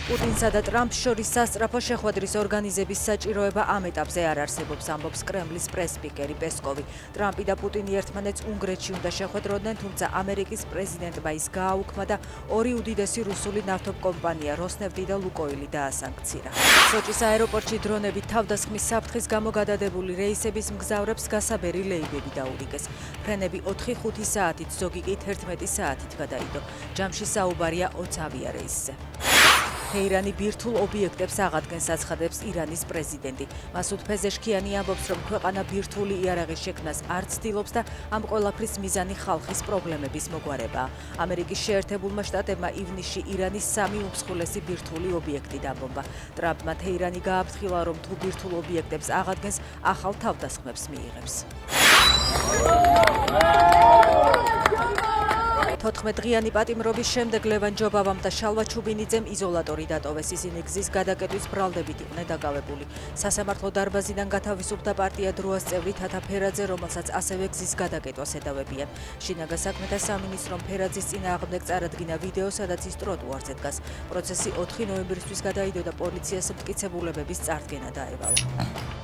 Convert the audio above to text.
პუტინსა და ტრამპს შორის სასწრაფო შეხვედრის ორგანიზების საჭიროება ამ ეტაპზე არ არსებობს, ამბობს კრემლის პრეს-სპიკერი პესკოვი. ტრამპი და პუტინი ერთმანეთს უნგრეთში უნდა შეხვედროდნენ, თუმცა ამერიკის პრეზიდენტმა ის გააუქმა და ორი უდიდესი რუსული ნავთობკომპანია როსნეფტი და ლუკოილი დაასანქცირა. სოჭის აეროპორტში დრონებით თავდასხმის საფრთხის გამო გადადებული რეისების მგზავრებს გასაბერი ლეიბები დაურიგეს. ფრენები 4-5 საათით, ზოგი კი 11 საათით გადაიდო. ჯამში საუბარია 20 ავიარეისზე. თეირანი ბირთვულ ობიექტებს აღადგენს, აცხადებს ირანის პრეზიდენტი. მასუდ ფეზეშქიანი ამბობს, რომ ქვეყანა ბირთვული იარაღის შექმნას არ ცდილობს და ამ ყველაფრის მიზანი ხალხის პრობლემების მოგვარებაა. ამერიკის შეერთებულმა შტატებმა ივნისში ირანის 3 უმსხვილესი ბირთვული ობიექტი დაბომბა. ტრამპმა თეირანი გააფრთხილა, რომ თუ ბირთვულ ობიექტებს აღადგენს, ახალ თავდასხმებს მიიღებს. 14-დღიანი პატიმრობის შემდეგ ლევან ჯობავამ და შალვა ჩუბინიძემ იზოლატორი დატოვეს. ისინი გზის გადაკეტვის ბრალდებით იყვნენ დაკავებული. სასამართლო დარბაზიდან გათავისუფლდა პარტია დროას წევრი თათა ფერაძე, რომელსაც ასევე გზის გადაკეტვას ედავებიან. შინაგან საქმეთა სამინისტრომ ფერაძის წინააღმდეგ წარადგინა ვიდეო, სადაც ის ტროტუარზე დგას. პროცესი 4 ნოემბრისთვის გადაიდო და პოლიციას მტკიცებულებების წარდგენა დაევალა.